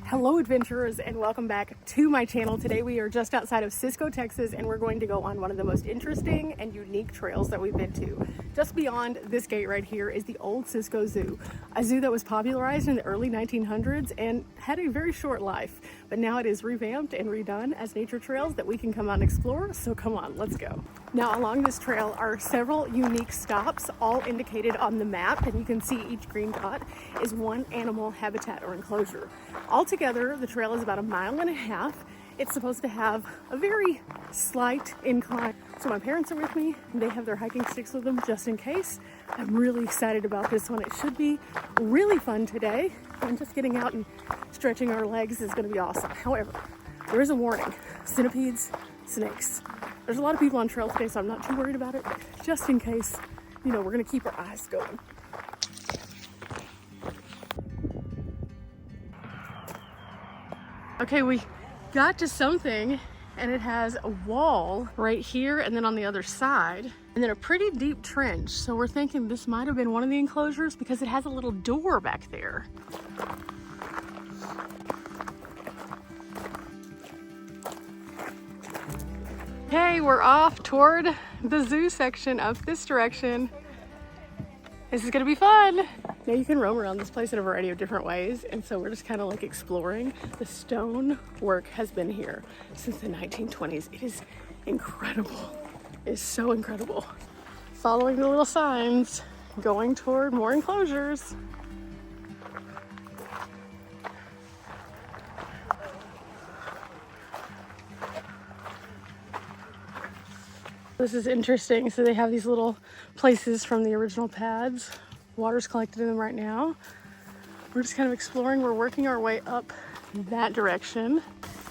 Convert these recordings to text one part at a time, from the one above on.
Hello adventurers, and welcome back to my channel. Today we are just outside of Cisco, Texas, and we're going to go on one of the most interesting and unique trails that we've been to. Just beyond this gate right here is the old Cisco Zoo, a zoo that was popularized in the early 1900s and had a very short life, but now it is revamped and redone as nature trails that we can come out and explore. So come on, let's go. Now along this trail are several unique stops, all indicated on the map, and you can see each green dot is one animal habitat or enclosure. Altogether, the trail is about 1.5 miles. It's supposed to have a very slight incline. So my parents are with me. They have their hiking sticks with them just in case. I'm really excited about this one. It should be really fun today. And just getting out and stretching our legs is going to be awesome. However, there is a warning. Centipedes, snakes. There's a lot of people on trail today, so I'm not too worried about it. But just in case, we're going to keep our eyes going. Okay, we got to something, and it has a wall right here and then on the other side, and then a pretty deep trench. So we're thinking this might have been one of the enclosures because it has a little door back there. Okay, we're off toward the zoo section up this direction. This is gonna be fun. Now you can roam around this place in a variety of different ways, and so we're just kind of like exploring. The stone work has been here since the 1920s. It is incredible. It is so incredible. Following the little signs, going toward more enclosures. This is interesting. So they have these little places from the original pads. Water's collected in them right now. We're just kind of exploring. We're working our way up that direction.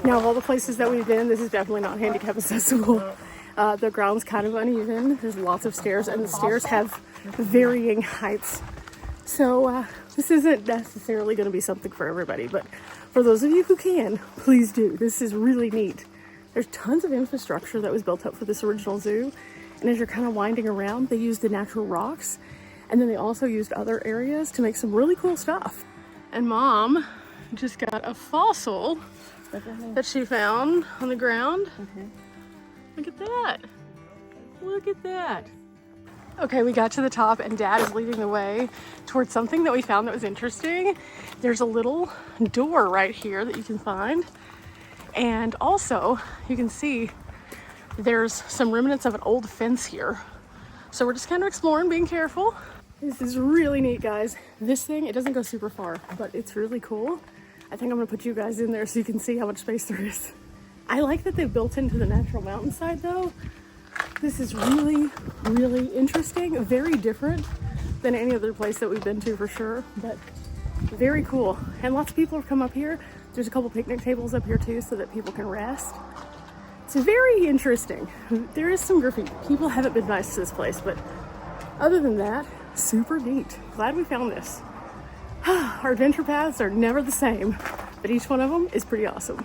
Now, of all the places that we've been, this is definitely not handicap accessible. The ground's kind of uneven. There's lots of stairs, and the stairs have varying heights. So this isn't necessarily going to be something for everybody, but for those of you who can, please do. This is really neat. There's tons of infrastructure that was built up for this original zoo. And as you're kind of winding around, they used the natural rocks. And then they also used other areas to make some really cool stuff. And Mom just got a fossil that she found on the ground. Look at that. Look at that. Okay, we got to the top and Dad is leading the way towards something that we found that was interesting. There's a little door right here that you can find. And also, you can see there's some remnants of an old fence here. So we're just kind of exploring, being careful. This is really neat, guys. This thing, it doesn't go super far, but it's really cool. I think I'm gonna put you guys in there so you can see how much space there is. I like that they've built into the natural mountainside though. This is really, really interesting. Very different than any other place that we've been to for sure, but very cool. And lots of people have come up here. There's a couple picnic tables up here too so that people can rest. It's very interesting. There is some graffiti. People haven't been nice to this place, but other than that, super neat. Glad we found this. Our adventure paths are never the same, but each one of them is pretty awesome.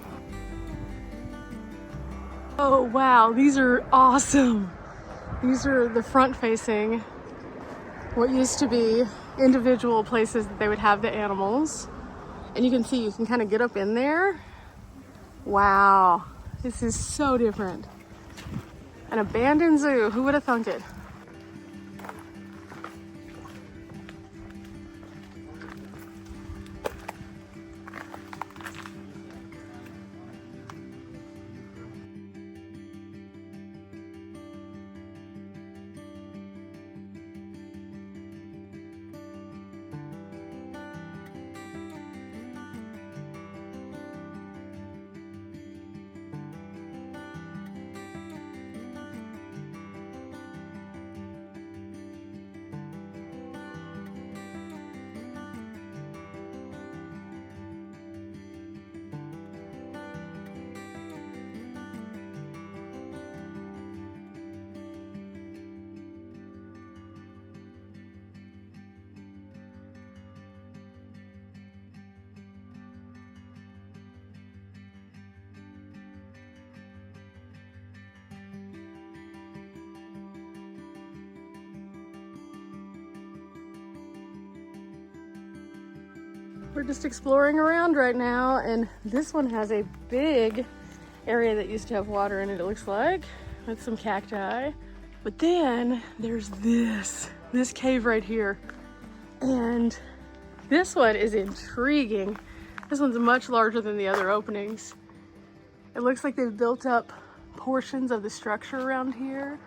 Oh wow, these are awesome. These are the front facing, what used to be individual places that they would have the animals. And you can see, you can kind of get up in there. Wow, this is so different. An abandoned zoo, who would have thunk it? We're just exploring around right now, and this one has a big area that used to have water in it, it looks like, with some cacti. But then there's this cave right here, and this one is intriguing. This one's much larger than the other openings. It looks like they've built up portions of the structure around here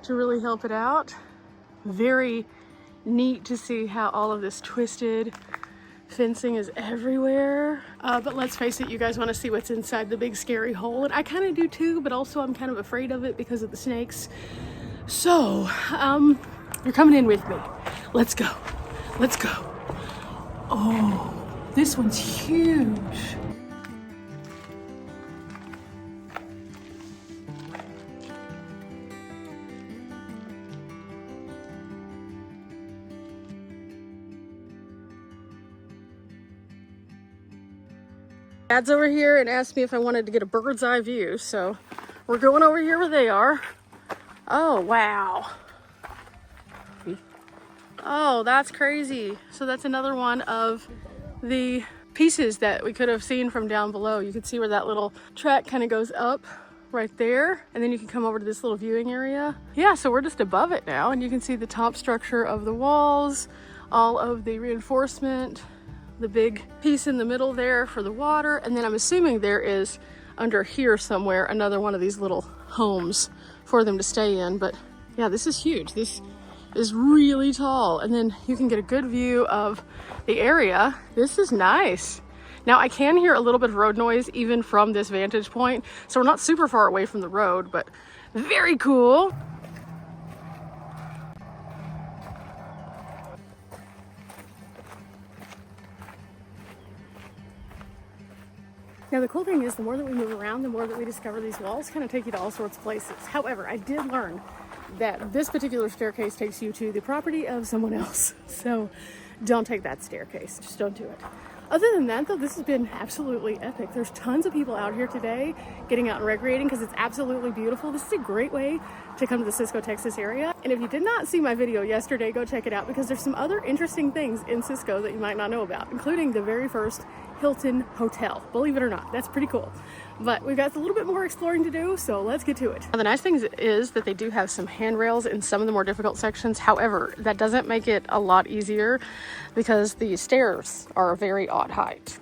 to really help it out. Very neat to see how all of this twisted fencing is everywhere. But let's face it, you guys want to see what's inside the big scary hole, and I kind of do too, but also I'm kind of afraid of it because of the snakes. So you're coming in with me. Let's go. Let's go. Oh, this one's huge. Dad's over here and asked me if I wanted to get a bird's eye view, so we're going over here where they are. Oh, wow. Oh, that's crazy. So that's another one of the pieces that we could have seen from down below. You can see where that little track kind of goes up right there, and then you can come over to this little viewing area. Yeah, so we're just above it now, and you can see the top structure of the walls, all of the reinforcement, the big piece in the middle there for the water, and then I'm assuming there is under here somewhere another one of these little homes for them to stay in. But yeah, this is huge. This is really tall, and then you can get a good view of the area. This is nice. Now I can hear a little bit of road noise even from this vantage point, so we're not super far away from the road, but very cool. Now the cool thing is, the more that we move around, the more that we discover these walls kind of take you to all sorts of places. However, I did learn that this particular staircase takes you to the property of someone else. So don't take that staircase, just don't do it. Other than that though, this has been absolutely epic. There's tons of people out here today getting out and recreating because it's absolutely beautiful. This is a great way to come to the Cisco, Texas area. And if you did not see my video yesterday, go check it out because there's some other interesting things in Cisco that you might not know about, including the very first Hilton Hotel. Believe it or not, that's pretty cool. But we've got a little bit more exploring to do, so let's get to it. Now, the nice thing is that they do have some handrails in some of the more difficult sections. However, that doesn't make it a lot easier because the stairs are a very odd height.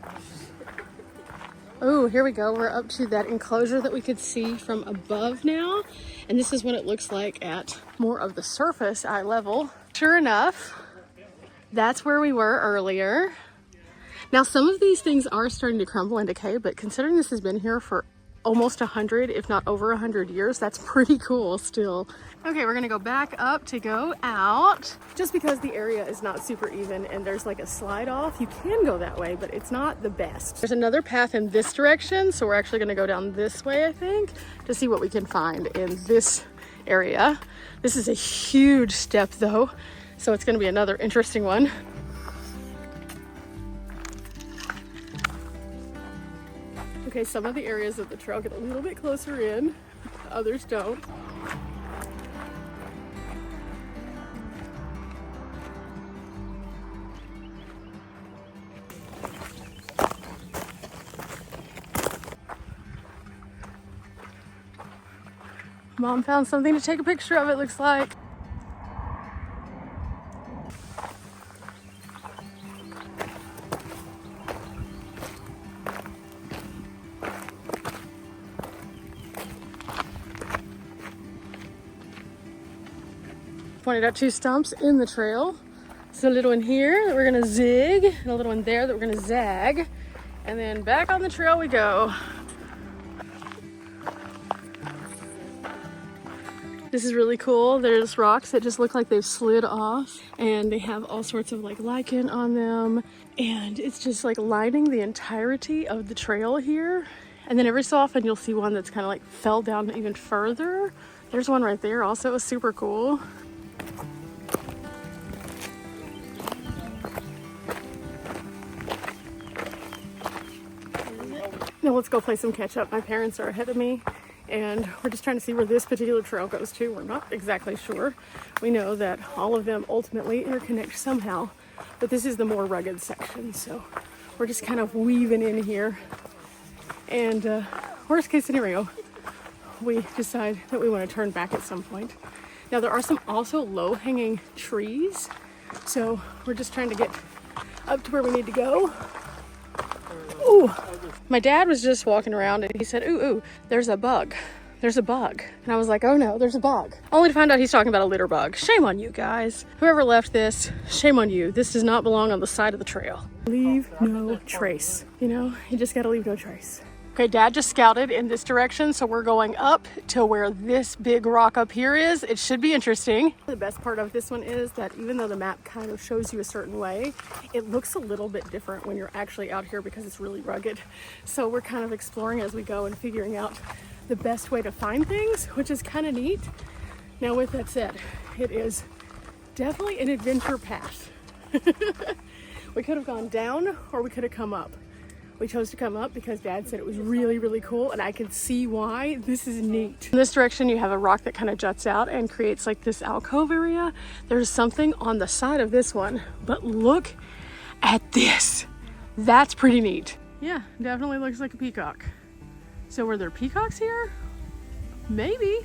Oh, here we go. We're up to that enclosure that we could see from above now. And this is what it looks like at more of the surface eye level. Sure enough, that's where we were earlier. Now, some of these things are starting to crumble and decay, but considering this has been here for almost 100, if not over 100 years, that's pretty cool still. Okay, we're gonna go back up to go out. Just because the area is not super even and there's like a slide off, you can go that way, but it's not the best. There's another path in this direction, so we're actually gonna go down this way, I think, to see what we can find in this area. This is a huge step though, so it's gonna be another interesting one. Okay, some of the areas of the trail get a little bit closer in, others don't. Mom found something to take a picture of, it looks like. Pointed out two stumps in the trail. So a little one here that we're gonna zig, and a little one there that we're gonna zag. And then back on the trail we go. This is really cool. There's rocks that just look like they've slid off, and they have all sorts of like lichen on them. And it's just like lining the entirety of the trail here. And then every so often you'll see one that's kind of like fell down even further. There's one right there also, super cool. Now let's go play some catch up. My parents are ahead of me and we're just trying to see where this particular trail goes to. We're not exactly sure. We know that all of them ultimately interconnect somehow but this is the more rugged section. So we're just kind of weaving in here. And worst case scenario, we decide that we want to turn back at some point. Now there are some also low-hanging trees, so we're just trying to get up to where we need to go. Ooh, my dad was just walking around and he said, ooh, there's a bug. There's a bug. And I was like, oh no, there's a bug. Only to find out he's talking about a litter bug. Shame on you guys. Whoever left this, shame on you. This does not belong on the side of the trail. Leave no trace. You know, you just gotta leave no trace. Okay, Dad just scouted in this direction, so we're going up to where this big rock up here is. It should be interesting. The best part of this one is that even though the map kind of shows you a certain way, it looks a little bit different when you're actually out here because it's really rugged. So we're kind of exploring as we go and figuring out the best way to find things, which is kind of neat. Now, with that said, it is definitely an adventure path. We could have gone down or we could have come up. We chose to come up because Dad said it was really, really cool, and I can see why. This is neat. In this direction, you have a rock that kind of juts out and creates like this alcove area. There's something on the side of this one, but look at this. That's pretty neat. Yeah, definitely looks like a peacock. So were there peacocks here? Maybe.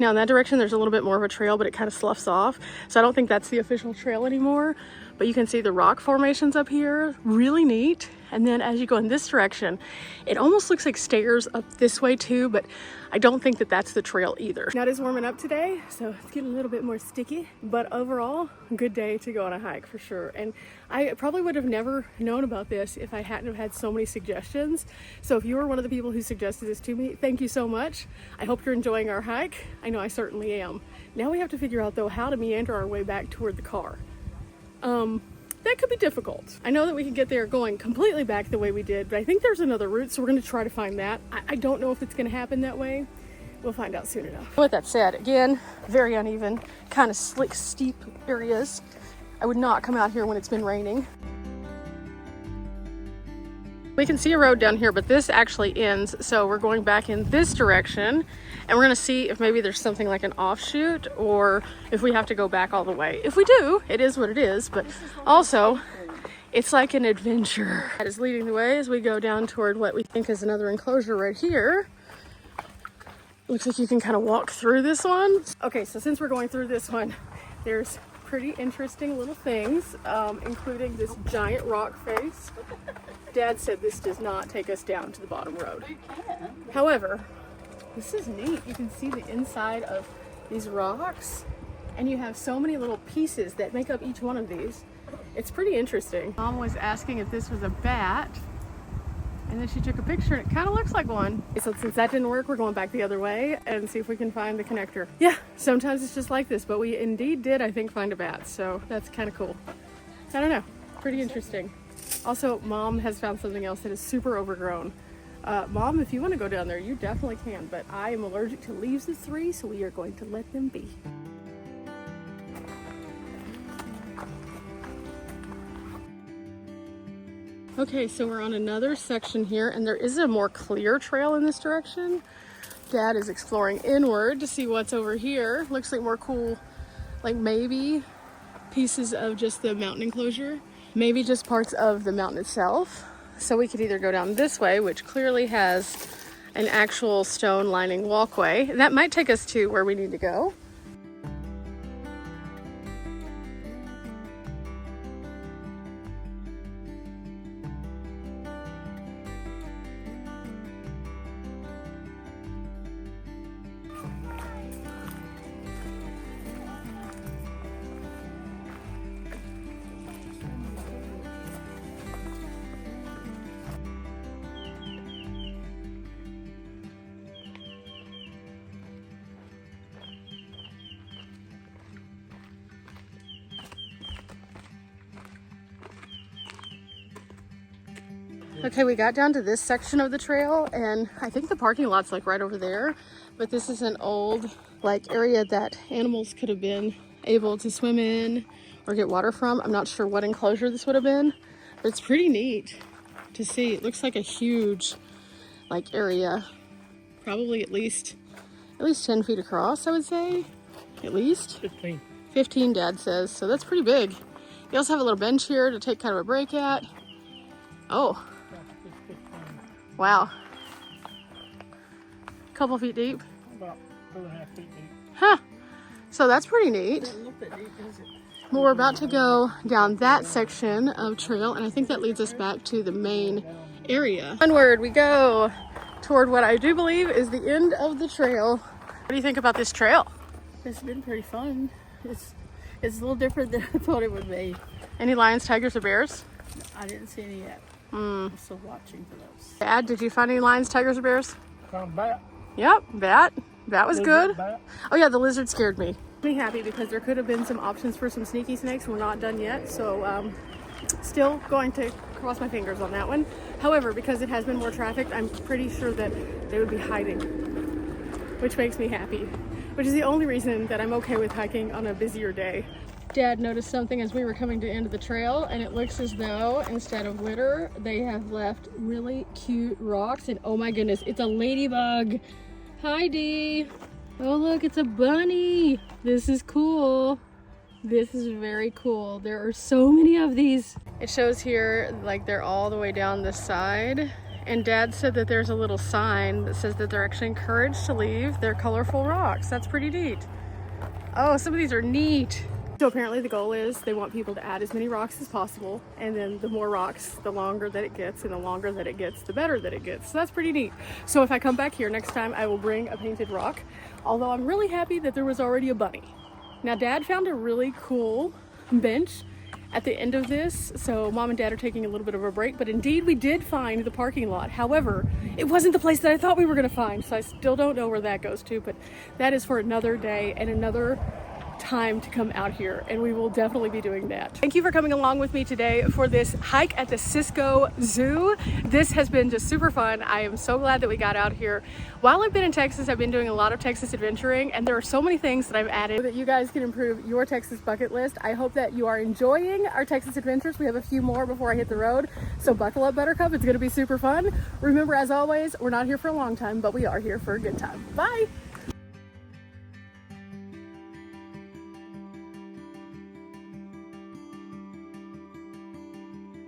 Now in that direction, there's a little bit more of a trail, but it kind of sloughs off. So I don't think that's the official trail anymore, but you can see the rock formations up here, really neat. And then as you go in this direction, it almost looks like stairs up this way too, but I don't think that that's the trail either. Now it is warming up today, so it's getting a little bit more sticky, but overall, good day to go on a hike for sure. And I probably would have never known about this if I hadn't have had so many suggestions. So if you were one of the people who suggested this to me, thank you so much. I hope you're enjoying our hike. I know I certainly am. Now we have to figure out though how to meander our way back toward the car. That could be difficult. I know that we can get there going completely back the way we did, but I think there's another route, so we're gonna try to find that. I don't know if it's gonna happen that way. We'll find out soon enough. With that said, again, very uneven, kind of slick, steep areas. I would not come out here when it's been raining. We can see a road down here, but this actually ends, so we're going back in this direction, and we're gonna see if maybe there's something like an offshoot or if we have to go back all the way. If we do, it is what it is, but also it's like an adventure. That is leading the way as we go down toward what we think is another enclosure right here. Looks like you can kind of walk through this one. Okay, so since we're going through this one, there's pretty interesting little things, including this giant rock face. Dad said this does not take us down to the bottom road. However, this is neat. You can see the inside of these rocks, and you have so many little pieces that make up each one of these. It's pretty interesting. Mom was asking if this was a bat, and then she took a picture and it kind of looks like one. So since that didn't work, we're going back the other way and see if we can find the connector. Yeah, sometimes it's just like this, but we indeed did, I think, find a bat. So that's kind of cool. I don't know, pretty interesting. Also, Mom has found something else that is super overgrown. Mom, if you want to go down there, you definitely can, but I am allergic to leaves of 3, so we are going to let them be. Okay, so we're on another section here, and there is a more clear trail in this direction. Dad is exploring inward to see what's over here. Looks like more cool, like maybe pieces of just the mountain enclosure, maybe just parts of the mountain itself. So we could either go down this way, which clearly has an actual stone lining walkway. That might take us to where we need to go. Okay, we got down to this section of the trail, and I think the parking lot's like right over there, but this is an old like area that animals could have been able to swim in or get water from. I'm not sure what enclosure this would have been, but it's pretty neat to see. It looks like a huge like area, probably at least 10 feet across, I would say. At least 15 Dad says, so that's pretty big. You also have a little bench here to take kind of a break at. Oh, wow. Couple feet deep. About 2.5 feet deep. Huh. So that's pretty neat. Doesn't look that deep, does it? Well, we're about to go down that section of trail, and I think that leads us back to the main area. Onward we go toward what I do believe is the end of the trail. What do you think about this trail? It's been pretty fun. It's a little different than I thought it would be. Any lions, tigers, or bears? I didn't see any yet. I'm still watching for those. Dad, did you find any lions, tigers, or bears? Found bat. Yep, bat. That was good. Bat. Oh yeah, the lizard scared me. Me happy because there could have been some options for some sneaky snakes. We're not done yet, so still going to cross my fingers on that one. However, because it has been more trafficked, I'm pretty sure that they would be hiding, which makes me happy, which is the only reason that I'm okay with hiking on a busier day. Dad noticed something as we were coming to the end of the trail, and it looks as though instead of litter, they have left really cute rocks, and oh my goodness, it's a ladybug. Hi, Dee. Oh look, it's a bunny. This is cool. This is very cool. There are so many of these. It shows here like they're all the way down this side, and Dad said that there's a little sign that says that they're actually encouraged to leave their colorful rocks. That's pretty neat. Oh, some of these are neat. So apparently the goal is they want people to add as many rocks as possible, and then the more rocks, the longer that it gets, and the longer that it gets, the better that it gets. So that's pretty neat. So if I come back here next time, I will bring a painted rock, although I'm really happy that there was already a bunny. Now Dad found a really cool bench at the end of this, so Mom and Dad are taking a little bit of a break, but indeed we did find the parking lot. However, it wasn't the place that I thought we were gonna find, so I still don't know where that goes to, but that is for another day and another time to come out here, and we will definitely be doing that. Thank you for coming along with me today for this hike at the Cisco Zoo. This has been just super fun. I am so glad that we got out here. While I've been in Texas, I've been doing a lot of Texas adventuring, and there are so many things that I've added so that you guys can improve your Texas bucket list. I hope that you are enjoying our Texas adventures. We have a few more before I hit the road, so buckle up, Buttercup. It's going to be super fun. Remember, as always, we're not here for a long time, but we are here for a good time. Bye.